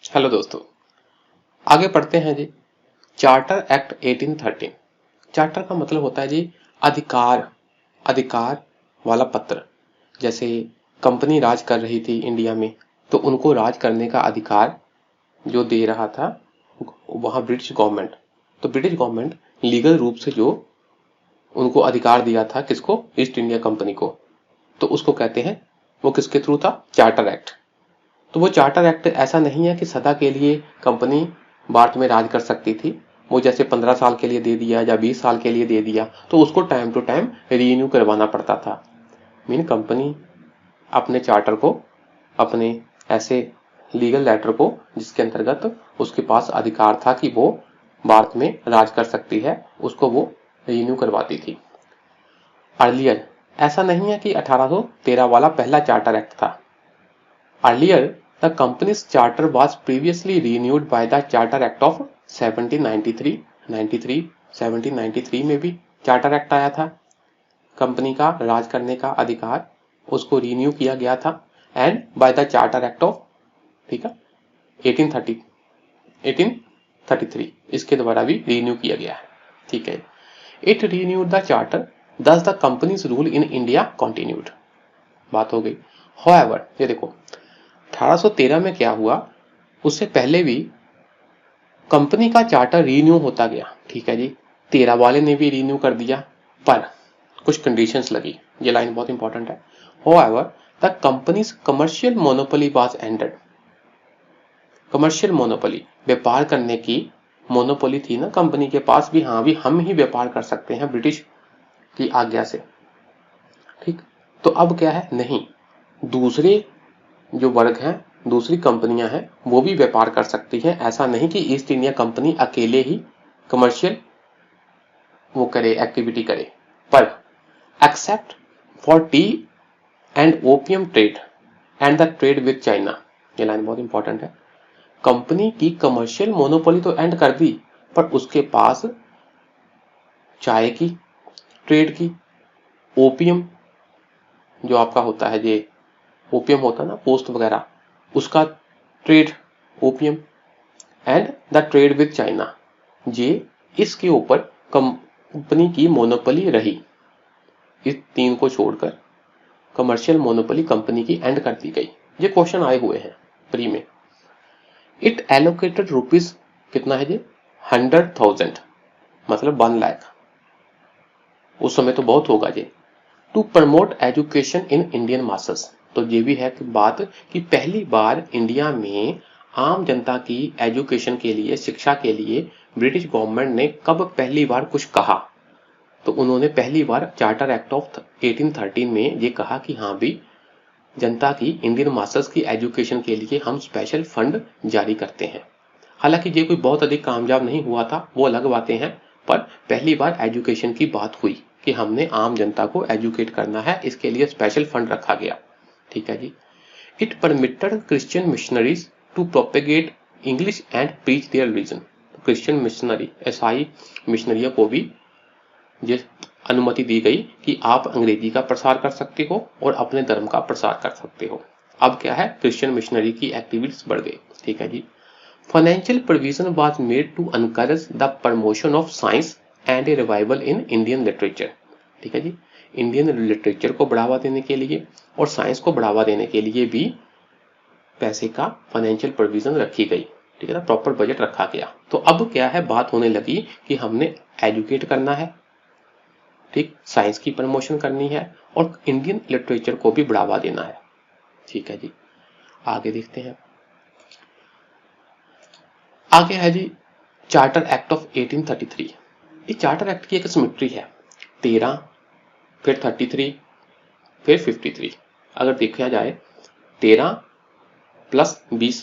Hello दोस्तों, आगे पढ़ते हैं जी। Charter act 1813। चार्टर का मतलब होता है जी अधिकार, अधिकार वाला पत्र। जैसे कंपनी राज कर रही थी इंडिया में, तो उनको राज करने का अधिकार जो दे रहा था वहां ब्रिटिश गवर्नमेंट। तो ब्रिटिश गवर्नमेंट लीगल रूप से जो उनको अधिकार दिया था, किसको? ईस्ट इंडिया कंपनी को। तो उसको कहते हैं, वो किसके थ्रू था? Charter act. तो वो चार्टर एक्ट ऐसा नहीं है कि सदा के लिए कंपनी भारत में राज कर सकती थी। वो जैसे 15 साल के लिए दे दिया या 20 साल के लिए दे दिया, तो उसको टाइम टू टाइम रीन्यू करवाना पड़ता था। मीन कंपनी अपने चार्टर को, अपने ऐसे लीगल लेटर को जिसके अंतर्गत उसके पास अधिकार था कि वो भारत में राज कर सकती है, उसको वो रीन्यू करवाती थी। अर्लियर ऐसा नहीं है कि 1813 वाला पहला चार्टर एक्ट था। Earlier, the company's charter was previously renewed by the Charter Act of 1793। 1793 में भी चार्टर एक्ट आया था। कंपनी का राज करने का अधिकार उसको रिन्यू किया गया था, and by the charter Act of, ठीक है, 1833 इसके द्वारा भी रिन्यू किया गया है। ठीक है, इट रिन्यूड द चार्टर, दस the companies rule in India continued. बात हो गई। However, ये देखो 1813 में क्या हुआ, उससे पहले भी कंपनी का चार्टर रीन्यू होता गया। ठीक है जी, 13 वाले ने भी रीन्यू कर दिया, पर कुछ कंडीशंस लगी। ये लाइन बहुत इंपॉर्टेंट है। However, the company's commercial monopoly was ended। Commercial monopoly, व्यापार करने की मोनोपोली थी ना कंपनी के पास भी, हाँ भी हम ही व्यापार कर सकते हैं ब्रिटिश की आज्ञा से। ठीक, तो अब क्या है, नहीं, दूसरे जो वर्ग हैं, दूसरी कंपनियां हैं, वो भी व्यापार कर सकती हैं। ऐसा नहीं कि ईस्ट इंडिया कंपनी अकेले ही कमर्शियल वो करे, एक्टिविटी करे। पर except for T and opium trade and the trade with China. ये लाइन बहुत इंपॉर्टेंट है। कंपनी की कमर्शियल मोनोपोली तो एंड कर दी, पर उसके पास चाय की ट्रेड की, ओपियम जो आपका होता है, ये ओपियम होता है ना, पोस्ट वगैरह, उसका trade, opium, and the trade with China, ये इसके ऊपर कंपनी की मोनोपोली रही। इस तीन को छोड़कर कमर्शियल मोनोपोली कंपनी की एंड कर दी गई। ये क्वेश्चन आए हुए हैं प्री में। इट एलोकेटेड रुपीज, कितना है ये? 100,000, मतलब 1 लाख। उस समय तो बहुत होगा ये। To promote education in Indian masses. तो ये भी है कि बात कि पहली बार इंडिया में आम जनता की एजुकेशन के लिए, शिक्षा के लिए ब्रिटिश गवर्नमेंट ने कब पहली बार कुछ कहा, तो उन्होंने पहली बार चार्टर एक्ट ऑफ 1813 में ये कहा कि हाँ भी जनता की, इंडियन मास्टर्स की एजुकेशन के लिए हम स्पेशल फंड जारी करते हैं। हालांकि ये कोई बहुत अधिक कामयाब नहीं हुआ था, वो अलग बातें हैं, पर पहली बार एजुकेशन की बात हुई कि हमने आम जनता को एजुकेट करना है, इसके लिए स्पेशल फंड रखा गया। ठीक है जी। It permitted Christian missionaries to propagate English and preach their religion. Christian missionary, ईसाई मिशनरियों को भी ये अनुमति दी गई कि आप अंग्रेजी का प्रसार कर सकते हो और अपने धर्म का प्रसार कर सकते हो। अब क्या है, क्रिश्चियन मिशनरी की एक्टिविटीज बढ़ गई। ठीक है जी। Financial provision was made to encourage the promotion of science and a revival in Indian literature. ठीक है जी, इंडियन लिटरेचर को बढ़ावा देने के लिए और साइंस को बढ़ावा देने के लिए भी पैसे का फाइनेंशियल प्रोविजन रखी गई। ठीक है ना, प्रॉपर बजट रखा गया। तो अब क्या है, बात होने लगी कि हमने एजुकेट करना है, ठीक, साइंस की प्रमोशन करनी है और इंडियन लिटरेचर को भी बढ़ावा देना है। ठीक है जी, आगे देखते हैं। आगे है जी चार्टर एक्ट ऑफ 1833। इस चार्टर एक्ट की एक सिमेट्री है, 13, फिर 33, फिर 53। अगर देखा जाए 13 प्लस 20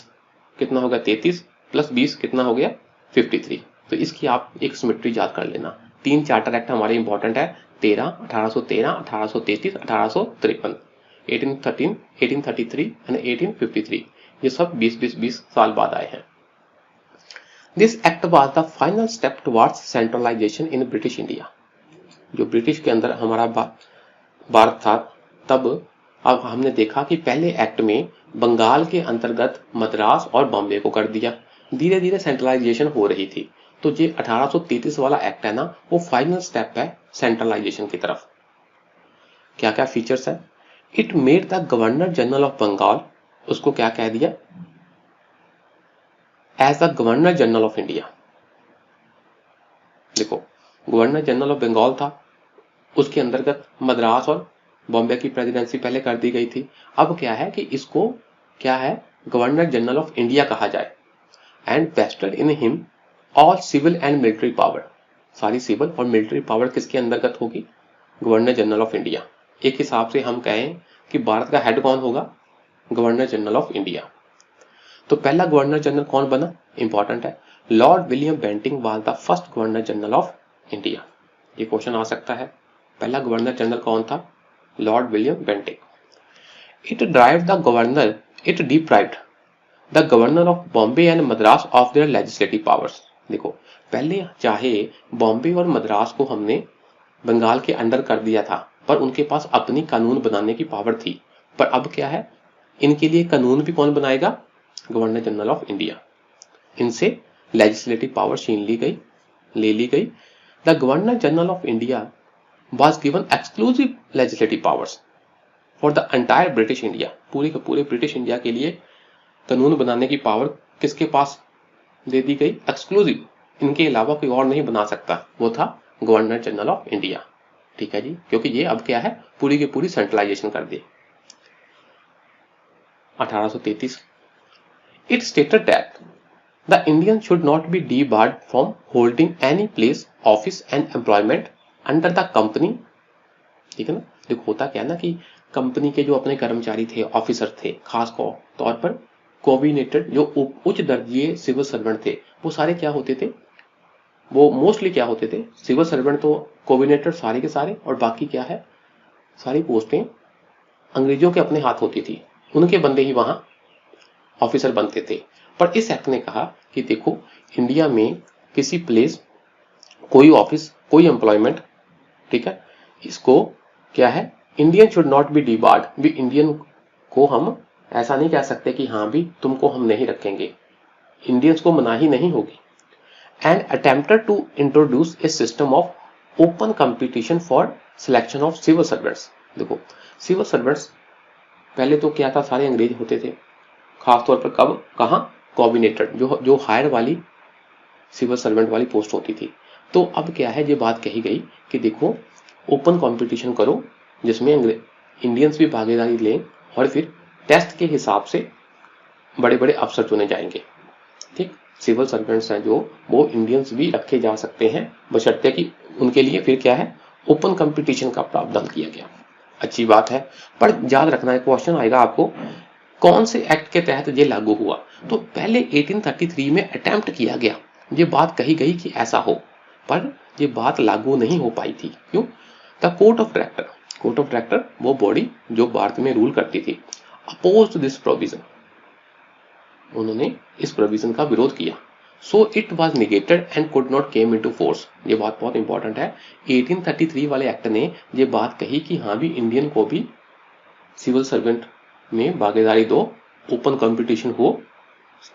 कितना हो गया? 33 प्लस 20 कितना हो गया? 53। तो इसकी आप एक सिमेट्री याद कर लेना। तीन चार्टर एक्ट हमारे इंपॉर्टेंट है, 13, 1813, 1833, 1853, 1813, 1833 एंड 1853। ये सब 20-20-20 साल बाद आए हैं। This act was the final step towards centralisation in British India. जो ब्रिटिश के अंदर हमारा भारत था, तब अब हमने देखा कि पहले एक्ट में बंगाल के अंतर्गत मद्रास और बॉम्बे को कर दिया। धीरे धीरे सेंट्रलाइजेशन हो रही थी। तो ये 1833 वाला एक्ट है ना, वो फाइनल स्टेप है सेंट्रलाइजेशन की तरफ। क्या क्या फीचर्स है? It made the governor general of Bengal, उसको क्या कह दिया? As the governor general of India. देखो, गवर्नर जनरल ऑफ बंगाल था, उसके अंतर्गत मद्रास और बॉम्बे की प्रेसिडेंसी पहले कर दी गई थी। अब क्या है कि इसको क्या है, गवर्नर जनरल ऑफ इंडिया कहा जाए। And vested in him all civil and military power, सारी सिविल और मिलिट्री पावर किसके अंतर्गत होगी? Governor general of India. एक हिसाब से हम कहें कि भारत का हेड कौन होगा? Governor general of India. तो पहला गवर्नर जनरल कौन बना? इंपॉर्टेंट है, Lord William Bentinck was the first governor general of India. ये क्वेश्चन आ सकता है, पहला गवर्नर जनरल कौन था? Lord William Bentinck. It deprived the governor of Bombay and Madras of their legislative powers. देखो, पहले चाहे बॉम्बे और मद्रास को हमने बंगाल के अंडर कर दिया था, पर उनके पास अपनी कानून बनाने की पावर थी। पर अब क्या है, इनके लिए कानून भी कौन बनाएगा? Governor general of India. इनसे लेजिस्लेटिव पावर छीन ली गई, ले ली गई। The governor general of India was given exclusive legislative powers for the entire British India। पूरे के पूरे ब्रिटिश इंडिया के लिए कानून बनाने की पावर किसके पास दे दी गई? एक्सक्लूसिव, इनके अलावा कोई और नहीं बना सकता, वो था गवर्नर जनरल ऑफ इंडिया। ठीक है जी, क्योंकि ये अब क्या है, पूरी की पूरी सेंट्रलाइजेशन कर दी। 1833 it stated that the Indian should not be debarred from holding any place, office and employment under the company. ठीक है ना, देखो होता क्या है ना कि कंपनी के जो अपने कर्मचारी थे, ऑफिसर थे, खास तौर पर कोऑर्डिनेटेड जो उच्च दर्जीय सिविल सर्वेंट थे, वो सारे क्या होते थे? वो मोस्टली क्या होते थे? सिविल सर्वेंट तो कोऑर्डिनेटेड सारे के सारे, और बाकी क्या है, सारी पोस्टें अंग्रेजों के अपने हाथ होती थी, उनके बंदे ही वहां ऑफिसर बनते थे। पर इस एक्ट ने कहा कि देखो, इंडिया में किसी प्लेस, कोई ऑफिस, कोई एम्प्लॉयमेंट, ठीक है, इसको क्या है, Indian should not be debarred, भी इंडियन को हम ऐसा नहीं कह सकते कि हाँ भी तुमको हम नहीं रखेंगे, इंडियंस को मनाही नहीं होगी। And attempted to introduce a system of open competition for selection of civil servants. देखो, सिविल सर्वेंट्स पहले तो क्या था, सारे अंग्रेज होते थे, खासतौर पर कब, कहाँ, कोऑर्डिनेटेड, जो हायर वाली सिविल सर्वेंट वाली पोस्ट होती थी। तो अब क्या है, ये बात कही गई कि देखो, ओपन कंपटीशन करो जिसमें इंडियंस भी भागीदारी लें, और फिर टेस्ट के हिसाब से बड़े बड़े अफसर चुने जाएंगे। ठीक, सिविल सर्वेंट्स हैं जो, वो इंडियंस भी रखे जा सकते हैं, बशर्ते कि उनके लिए फिर क्या है, ओपन कंपटीशन का प्रावधान किया गया। अच्छी बात है, पर याद रखना है, क्वेश्चन आएगा आपको, कौन से एक्ट के तहत ये लागू हुआ? तो पहले 1833 में अटेम्प्ट किया गया, ये बात कही गई कि ऐसा हो, पर ये बात लागू नहीं हो पाई थी। क्यों? द कोर्ट ऑफ डायरेक्टर वो बॉडी जो भारत में रूल करती थी, अपोज्ड दिस प्रोविजन, उन्होंने इस प्रोविजन का विरोध किया। So it was negated and could not came into force. ये बात बहुत इंपॉर्टेंट है, 1833 वाले एक्ट ने ये बात कही कि हाँ भी इंडियन को भी सिविल सर्वेंट में भागीदारी दो, ओपन कंपटीशन हो,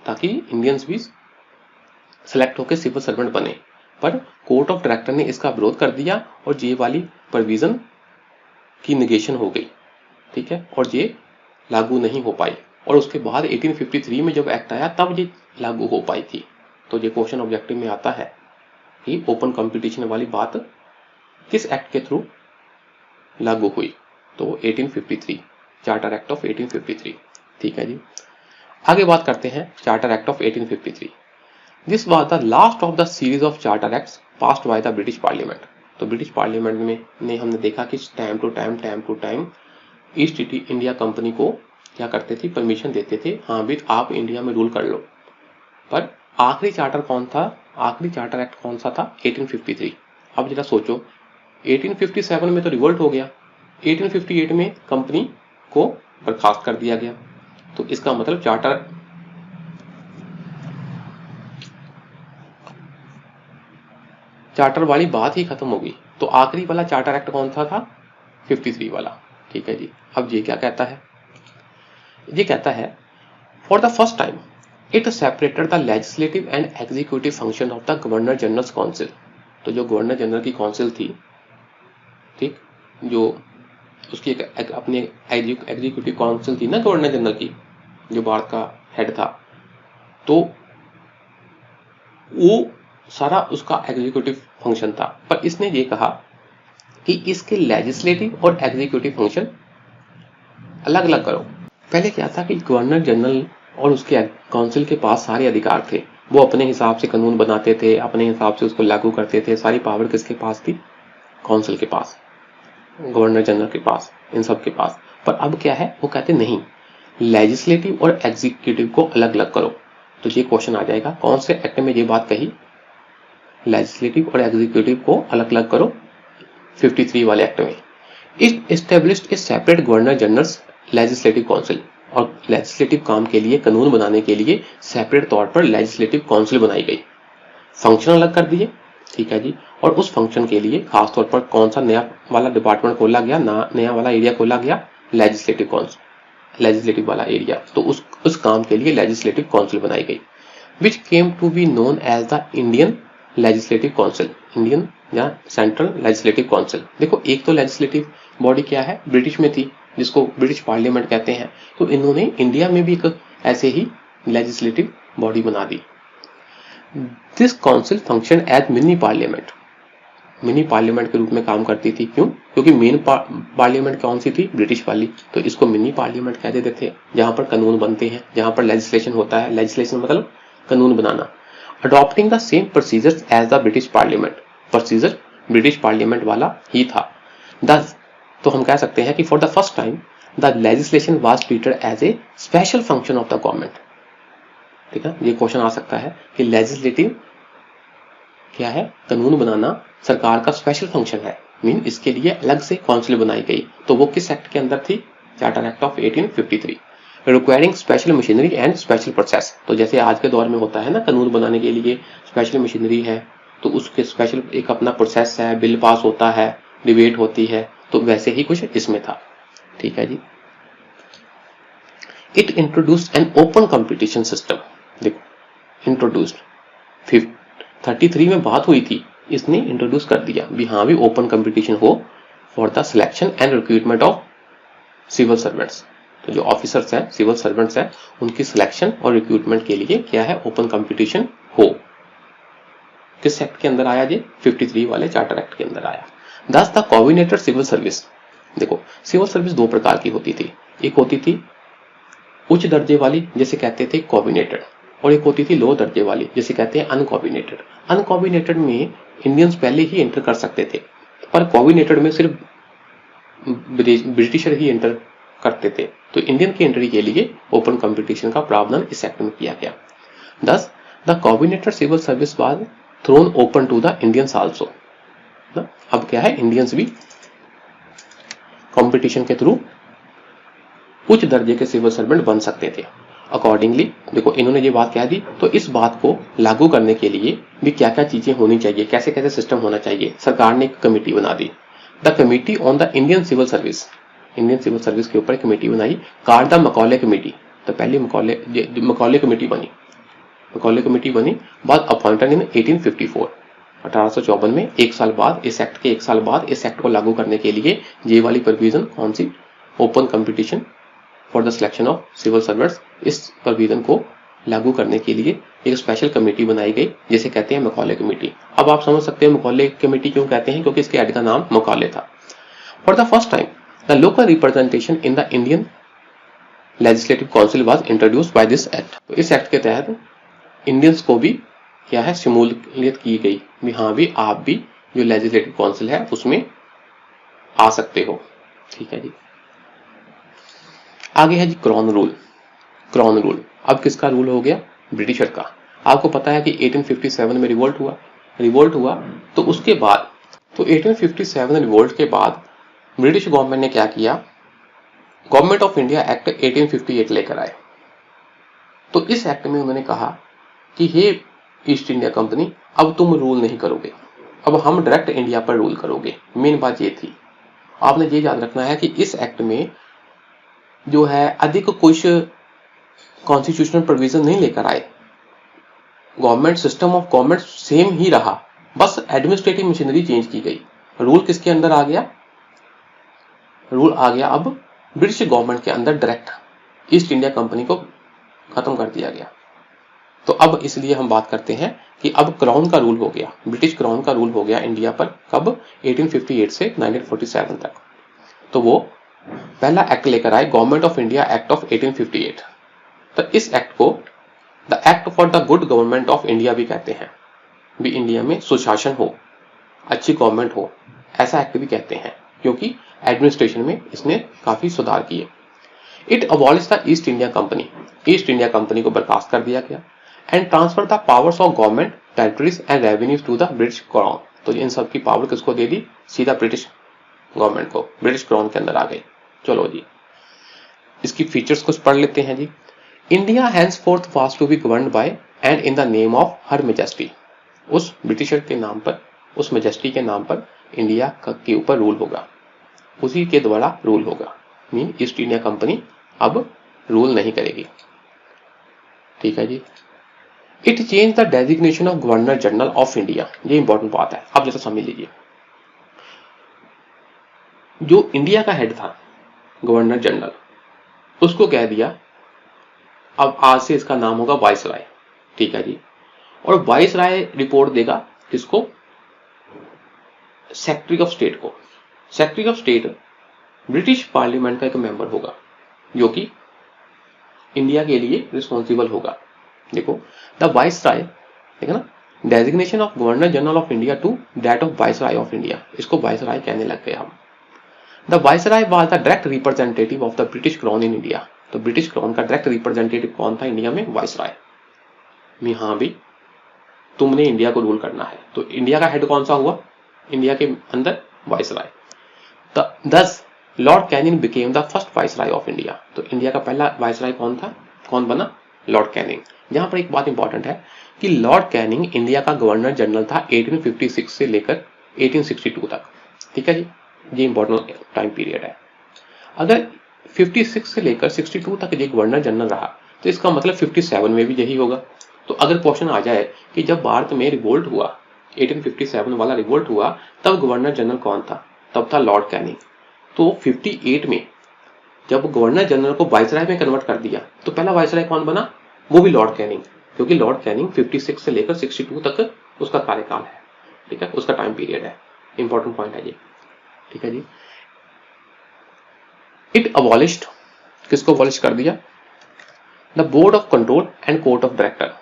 ताकि इंडियंस भी सिलेक्ट होकर सिविल सर्वेंट बने। पर कोर्ट ऑफ डायरेक्टर ने इसका विरोध कर दिया और ये वाली प्रोविजन की निगेशन हो गई। ठीक है, और ये लागू नहीं हो पाई, और उसके बाद 1853 में जब एक्ट आया तब ये लागू हो पाई थी। तो ये क्वेश्चन ऑब्जेक्टिव में आता है कि ओपन कंपटीशन वाली बात किस एक्ट के थ्रू लागू हुई? तो 1853, चार्टर एक्ट ऑफ 1853। ठीक है जी, आगे बात करते हैं Charter Act of 1853। This was the last of the series of charter acts passed by the British parliament. तो ब्रिटिश पार्लियामेंट में हमने देखा कि time to time East India Company को क्या करते थे, परमिशन देते थे, हाँ भी आप इंडिया में रूल कर लो। पर आखिरी चार्टर कौन था, आखिरी चार्टर एक्ट कौन सा था? 1853। अब जरा सोचो, 1857 में तो रिवोल्ट हो गया, 1858 में कंपनी को बर्खास्त कर दिया गया। तो इसका मतलब चार्टर वाली बात ही खत्म होगी। तो आखिरी वाला चार्टर एक्ट कौन सा था? 53 वाला। ठीक है जी, अब ये क्या कहता है, ये कहता है for the first time it separated the legislative and executive function of the governor general council. तो जो गवर्नर जनरल की काउंसिल थी, ठीक, जो उसकी एक अपनी एग्जीक्यूटिव काउंसिल थी ना गवर्नर जनरल की, जो भारत का हेड था, तो वो सारा उसका एग्जीक्यूटिव फंक्शन था। पर इसने ये कहा कि इसके लेजिस्लेटिव और एग्जीक्यूटिव फंक्शन अलग अलग करो। पहले क्या था कि गवर्नर जनरल और उसके काउंसिल के पास सारे अधिकार थे, वो अपने हिसाब से कानून बनाते थे, अपने हिसाब से उसको लागू करते थे। सारी पावर किसके पास थी? काउंसिल के पास, गवर्नर जनरल के पास, इन सब के पास। पर अब क्या है, वो कहते नहीं, लेजिस्लेटिव और एग्जीक्यूटिव को अलग अलग करो। तो ये क्वेश्चन आ जाएगा, कौन से एक्ट में ये बात कही? लेजिस्लेटिव और एग्जीक्यूटिव को अलग अलग करो, 53 वाले एक्ट में। It established A separate governor generals legislative council, और लेजिस्लेटिव काम के लिए, कानून बनाने के लिए सेपरेट तौर पर लेजिस्लेटिव काउंसिल बनाई गई। फंक्शन अलग कर दिए, ठीक है जी। और उस फंक्शन के लिए खास तौर पर कौन सा नया वाला डिपार्टमेंट खोला गया, नया वाला एरिया खोला गया? लेजिस्लेटिव काउंसिल, लेजिस्लेटिव वाला एरिया। तो उस काम के लिए लेजिस्लेटिव काउंसिल बनाई गई, which came to be known as the Indian legislative council, Indian या सेंट्रल लेजिस्लेटिव काउंसिल। देखो, एक तो लेजिस्लेटिव बॉडी क्या है, ब्रिटिश में थी, जिसको ब्रिटिश पार्लियामेंट कहते हैं। तो इन्होंने इंडिया में भी एक ऐसे ही लेजिस्लेटिव बॉडी बना दी। This council function as mini parliament, mini parliament के रूप में काम करती थी। क्यों? क्योंकि मेन पार्लियामेंट कौन सी थी? ब्रिटिश वाली। तो इसको मिनी पार्लियामेंट कह देते थे, जहां पर कानून बनते हैं, जहां पर लेजिस्लेशन होता है। लेजिस्लेशन मतलब कानून बनाना। Adopting the same procedures as the British parliament, procedure British parliament वाला ही था। दस, तो हम कह सकते हैं कि for the first time the legislation was treated as a special function of the government. ठीक है, ये क्वेश्चन आ सकता है कि लेजिस्लेटिव क्या है? कानून बनाना सरकार का स्पेशल फंक्शन है, मीन इसके लिए अलग से काउंसिल बनाई गई। तो वो किस एक्ट के अंदर थी? Charter Act of 1853, requiring special machinery and special process. तो जैसे आज के दौर में होता है ना, कानून बनाने के लिए स्पेशल मशीनरी है, तो उसके स्पेशल एक अपना प्रोसेस है, बिल पास होता है, डिबेट होती है, तो वैसे ही कुछ इसमें था। ठीक है जी। It introduced an open competition system. देखो, इंट्रोड्यूस्ड 33 में बात हुई थी, इसने इंट्रोड्यूस कर दिया भी हाँ भी ओपन कंपटीशन हो for the selection and recruitment of civil servants. तो जो ऑफिसर्स हैं, सिविल सर्वेंट्स हैं, उनकी सिलेक्शन और रिक्रूटमेंट के लिए क्या है? ओपन कंपटीशन हो। किस एक्ट के अंदर आया ये? 53 वाले चार्टर एक्ट के अंदर आया। दस द कोऑर्डिनेटेड सिविल सर्विस। देखो, सिविल सर्विस दो प्रकार की होती थी। एक होती थी उच्च दर्जे वाली, जिसे कहते थे कोऑर्डिनेटेड, और एक होती थी लो दर्जे वाली, जिसे कहते हैं अनकोऑर्डिनेटेड। अनकोऑर्डिनेटेड में इंडियंस पहले ही एंटर कर सकते थे, पर कोऑर्डिनेटेड में सिर्फ ब्रिटिशर ही एंटर करते थे। तो इंडियन की एंट्री के लिए ओपन कंपटीशन का प्रावधान इस एक्ट में किया गया। 10 the coordinated civil service was thrown open to the Indians also. अब क्या है? इंडियंस भी कंपटीशन के थ्रू उच्च दर्जे के सिविल सर्वेंट बन सकते थे। अकॉर्डिंगली, देखो इन्होंने ये बात कह दी, तो इस बात को लागू करने के लिए भी क्या क्या चीजें होनी चाहिए, कैसे कैसे सिस्टम होना चाहिए, सरकार ने एक कमेटी बना दी, the committee on the Indian civil service. Indian civil service के ऊपर कमेटी बनाई, कॉल्ड द मकौले कमेटी। तो पहली मकौले कमेटी बनी, मकौले कमेटी बनी, बाद अपॉइंटेड इन 1854, 1854 में, एक साल बाद, इस एक्ट के एक साल बाद इस एक्ट को लागू करने के लिए ये वाली प्रोविजन कौन सी? Open competition for the selection of civil servants. इस प्रोविजन को लागू करने के लिए एक स्पेशल कमेटी बनाई गई, जिसे कहते हैं मकौले कमेटी। अब आप समझ सकते हैं मकौले कमेटी क्यों कहते हैं, क्योंकि इसके हेड का नाम मकौले था। For the first time the local representation in the Indian legislative council was introduced by this act. तो इस एक्ट के तहत इंडियंस को भी क्या है? शमूलियत की गई भी हाँ भी आप भी जो लेजिस्लेटिव काउंसिल है उसमें आ सकते हो। ठीक है जी। आगे है जी क्राउन रूल। क्राउन रूल अब किसका रूल हो गया? ब्रिटिशर का। आपको पता है कि 1857 में रिवोल्ट हुआ, तो उसके बाद, तो 1857 रिवोल्ट के बाद ब्रिटिश गवर्नमेंट ने क्या किया? गवर्नमेंट ऑफ इंडिया एक्ट 1858 लेकर आए। तो इस एक्ट में उन्होंने कहा कि हे ईस्ट इंडिया कंपनी, अब तुम रूल नहीं करोगे, अब हम डायरेक्ट इंडिया पर रूल करोगे। मेन बात ये थी, आपने ये याद रखना है कि इस एक्ट में जो है अधिक कुछ कॉन्स्टिट्यूशनल प्रोविजन नहीं लेकर आए। Government system of government same ही रहा, बस एडमिनिस्ट्रेटिव मशीनरी चेंज की गई। रूल किसके अंदर आ गया? रूल आ गया अब ब्रिटिश गवर्नमेंट के अंदर डायरेक्ट। ईस्ट इंडिया कंपनी को खत्म कर दिया गया। तो अब इसलिए हम बात करते हैं कि अब क्राउन का रूल हो गया, ब्रिटिश क्राउन का रूल हो गया इंडिया पर। कब? 1858 से 1947 तक। तो वो पहला एक्ट लेकर आए, government of India act of 1858। तो इस एक्ट को the act for the good government of India भी कहते हैं। भी इंडिया में सुशासन हो, अच्छी गवर्नमेंट हो, ऐसा एक्ट भी कहते हैं, क्योंकि एडमिनिस्ट्रेशन में इसने काफी सुधार किए। It abolish the East India Company, East India Company को बर्खास्त कर दिया गया। And transfer the powers of government, territories and revenues to the British crown. तो इन सब की पावर किसको दे दी? सीधा ब्रिटिश गवर्नमेंट को, ब्रिटिश क्राउन के अंदर आ गई। चलो जी, इसकी फीचर्स कुछ पढ़ लेते हैं जी। India henceforth was to be governed by and in the name of her majesty. उस ब्रिटिशर के नाम पर, उस मेजेस्टी के नाम पर इंडिया के ऊपर रूल होगा, उसी के द्वारा रूल होगा। मीन ईस्ट इंडिया कंपनी अब रूल नहीं करेगी। ठीक है जी। It change the designation of governor general of India. ये इंपॉर्टेंट बात है, अब जैसा समझ लीजिए। जो इंडिया का हेड था गवर्नर जनरल, उसको कह दिया अब आज से इसका नाम होगा वाइसराय। ठीक है जी। और वाइसराय रिपोर्ट देगा किसको? सेक्रेटरी ऑफ स्टेट को। Secretary of state British parliament का एक मेंबर होगा, जो कि इंडिया के लिए रिस्पॉन्सिबल होगा। देखो, द वाइसराय, देखा ना, designation of governor general of India to that of viceroy of India, इसको वाइसराय कहने लग गए हम। The viceroy was the direct representative of the British crown in India. तो ब्रिटिश क्राउन का डायरेक्ट रिप्रेजेंटेटिव कौन था इंडिया में? वाइसराय। हाँ भी, तुमने इंडिया को रूल करना है। तो इंडिया का हेड कौन सा हुआ इंडिया के अंदर? वाइसराय। दस Lord Canning became the first viceroy of India. तो इंडिया का पहला वाइसराय कौन था? कौन बना? Lord Canning. यहां पर एक बात इंपॉर्टेंट है कि लॉर्ड कैनिंग इंडिया का गवर्नर जनरल था 1856 से लेकर 1862 तक। ठीक है जी, ये इंपॉर्टेंट टाइम पीरियड है। अगर 56 से लेकर 62 तक ये गवर्नर जनरल रहा, तो इसका मतलब 57 में भी यही होगा। तो अगर क्वेश्चन आ जाए कि जब भारत में रिवोल्ट हुआ, 1857 वाला रिवोल्ट हुआ, तब गवर्नर जनरल कौन था? तब था लॉर्ड कैनिंग। तो 58 में जब गवर्नर जनरल को वाइसराय में कन्वर्ट कर दिया, तो पहला वाइसराय कौन बना? वो भी लॉर्ड कैनिंग, क्योंकि लॉर्ड कैनिंग 56 से लेकर 62 तक उसका कार्यकाल है। ठीक है, उसका टाइम पीरियड है। इंपॉर्टेंट पॉइंट है ये। ठीक है जी। इट अबॉलिश्ड, किसको अबॉलिश कर दिया? The board of control and court of director.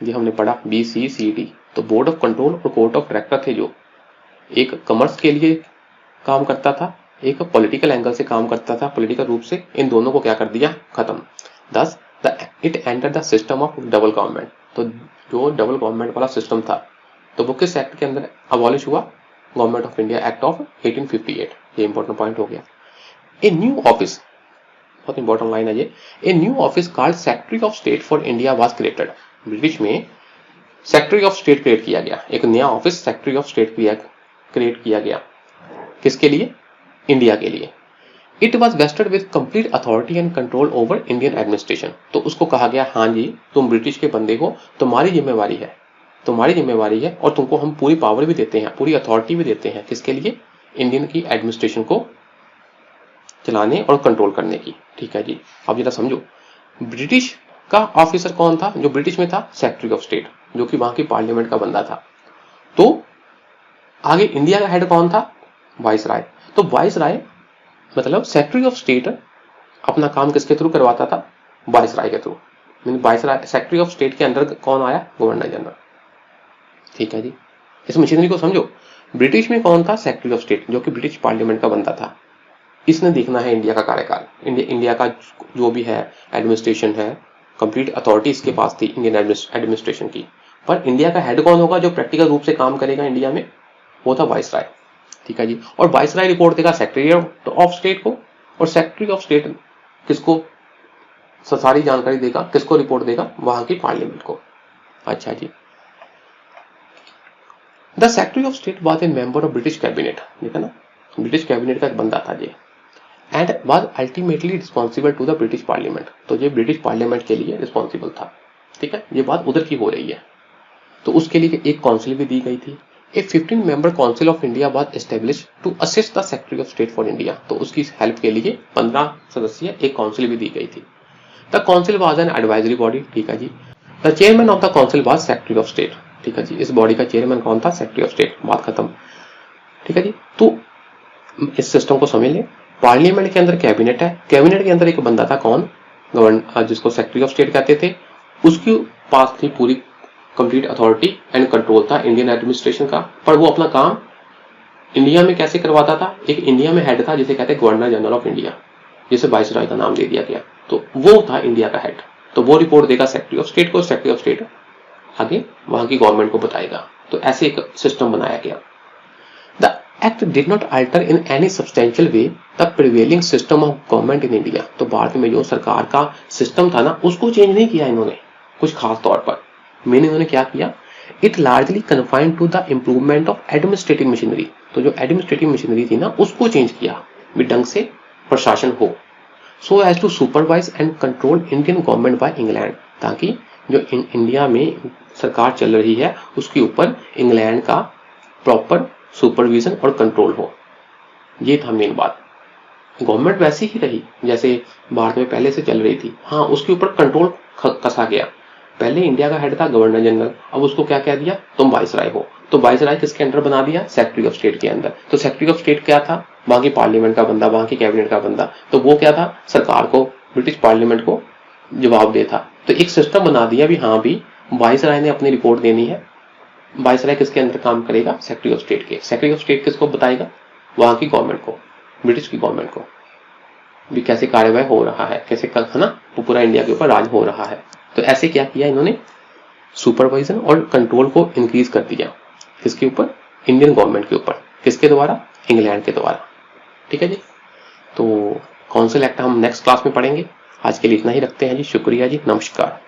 ये हमने पढ़ा BCCD। तो बोर्ड ऑफ कंट्रोल और कोर्ट ऑफ डायरेक्टर थे, जो एक कॉमर्स के लिए काम करता था, एक पॉलिटिकल एंगल से काम करता था, पॉलिटिकल रूप से। इन दोनों को क्या कर दिया? खत्म। Thus it enter the system of double government. तो जो डबल गवर्नमेंट वाला सिस्टम था, तो वो किस एक्ट के अंदर अबॉलिश हुआ? Government of India act of 1858। ये इंपॉर्टेंट पॉइंट हो गया। ए न्यू ऑफिस, बहुत इंपॉर्टेंट लाइन है ये, a new office called secretary of state for India was created. British में सेक्रेटरी ऑफ स्टेट क्रिएट किया गया, एक नया office secretary of state create किया गया। किसके लिए? इंडिया के लिए। It was wasted with complete authority and control over Indian administration. तो उसको कहा गया, हाँ जी, तुम ब्रिटिश के बंदे हो, तुम्हारी जिम्मेवारी है, तुम्हारी जिम्मेवारी है, और तुमको हम पूरी पावर भी देते हैं, पूरी अथॉरिटी भी देते हैं। किसके लिए? इंडियन की एडमिनिस्ट्रेशन को चलाने और कंट्रोल करने की। ठीक है जी। अब जरा समझो, ब्रिटिश का ऑफिसर कौन था जो ब्रिटिश में था? सेक्रेटरी ऑफ स्टेट, जो कि वहां की पार्लियामेंट का बंदा था। तो आगे इंडिया का हेड कौन था? वाइसराय। तो वाइसराय मतलब सेक्रेटरी ऑफ स्टेट अपना काम किसके थ्रू करवाता था? वाइसराय के through. Viceroy, secretary of state के अंदर कौन आया? Governor general. ठीक है जी। इस मशीनरी को समझो। ब्रिटिश में कौन था? सेक्रेटरी ऑफ स्टेट, जो कि ब्रिटिश पार्लियामेंट का बंदा था। इसने देखना है इंडिया का कार्यकाल, इंडिया का जो भी है एडमिनिस्ट्रेशन है, कंप्लीट अथॉरिटी इसके पास थी इंडियन एडमिनिस्ट्रेशन की। पर इंडिया का हेड कौन होगा जो प्रैक्टिकल रूप से काम करेगा इंडिया में? वो था वाइसराय। ठीक है जी। और वाइसराय रिपोर्ट देगा सेक्रेटरी ऑफ स्टेट को, और सेक्रेटरी ऑफ स्टेट किसको सारी जानकारी देगा? किसको रिपोर्ट देगा? वहां की पार्लियामेंट को। अच्छा जी। The secretary of state was a member of British cabinet. देखा ना, ब्रिटिश कैबिनेट का एक बंदा था ये। And was ultimately responsible to the British parliament. तो ये ब्रिटिश पार्लियामेंट के लिए रिस्पॉन्सिबल था, ठीक है। ये बात उधर की हो रही है। तो उसके लिए एक काउंसिल भी दी गई थी। A 15 member council of India was establish to assist the secretary of state for India. तो उसकी हेल्प के लिए 15 सदस्यीय एक काउंसिल भी दी गई थी। The council was an advisory body, ठीक है जी। The chairman of the council was secretary of state, ठीक है जी। इस बॉडी का चेयरमैन कौन था? Secretary of state. बात खत्म, ठीक है जी। तो इस सिस्टम को समझ लें। पार्लियामेंट के अंदर कैबिनेट है, कैबिनेट के अंदर एक बंदा था कौन? गवर्नर, जिसको सेक्रेटरी ऑफ स्टेट कहते थे। उसके पास थी पूरी कंप्लीट अथॉरिटी एंड कंट्रोल था इंडियन एडमिनिस्ट्रेशन का। पर वो अपना काम इंडिया में कैसे करवाता था? एक इंडिया में हेड था जिसे कहते हैं गवर्नर जनरल ऑफ इंडिया, जिसे वाइसरॉय का नाम दे दिया गया। तो वो था इंडिया का हेड। तो वो रिपोर्ट देगा सेक्रेटरी ऑफ स्टेट को, सेक्रेटरी ऑफ स्टेट आगे वहां की गवर्नमेंट को बताएगा। तो ऐसे एक सिस्टम बनाया गया। The act did not alter in any substantial way the prevailing system of government in India. तो भारत में जो सरकार का सिस्टम था ना, उसको चेंज नहीं किया इन्होंने कुछ खास तौर पर। मैंने इन्होंने क्या किया? It largely confined to the improvement of administrative machinery. तो जो एडमिनिस्ट्रेटिव मशीनरी थी ना, उसको चेंज किया भी ढंग से प्रशासन हो। So as to supervise and control Indian government by England, ताकि जो इंडिया में सरकार चल रही है उसके ऊपर इंग्लैंड का प्रॉपर सुपरविजन और कंट्रोल हो। ये था मेन बात। गवर्नमेंट वैसी ही रही जैसे भारत में पहले से चल रही थी। हाँ, उसके ऊपर कंट्रोल कसा गया। पहले इंडिया का हेड था गवर्नर जनरल, अब उसको क्या कह दिया? तुम वाइसराय हो। तो वाइसराय किसके अंडर बना दिया? सेक्रेटरी ऑफ स्टेट के अंदर। तो सेक्रेटरी ऑफ स्टेट क्या था? वहां की पार्लियामेंट का बंदा, वहां की कैबिनेट का बंदा। तो वो क्या था? सरकार को, ब्रिटिश पार्लियामेंट को जवाब देता। तो एक सिस्टम बना दिया भी हाँ भी वाइसराय ने अपनी रिपोर्ट देनी है। वाइसराय किसके अंदर काम करेगा? सेक्रेटरी ऑफ स्टेट के। सेक्रेटरी ऑफ स्टेट किसको बताएगा? वहां की गवर्नमेंट को, ब्रिटिश की गवर्नमेंट को भी कैसे कार्यवाही हो रहा है, कैसे है ना, पूरा इंडिया के ऊपर राज हो रहा है। तो ऐसे क्या किया इन्होंने? सुपरवाइजन और कंट्रोल को इंक्रीज कर दिया। किसके ऊपर? इंडियन गवर्नमेंट के ऊपर। किसके द्वारा? इंग्लैंड के द्वारा, ठीक है जी। तो काउंसिल एक्ट हम नेक्स्ट क्लास में पढ़ेंगे। आज के लिए इतना ही रखते हैं जी। शुक्रिया जी, नमस्कार।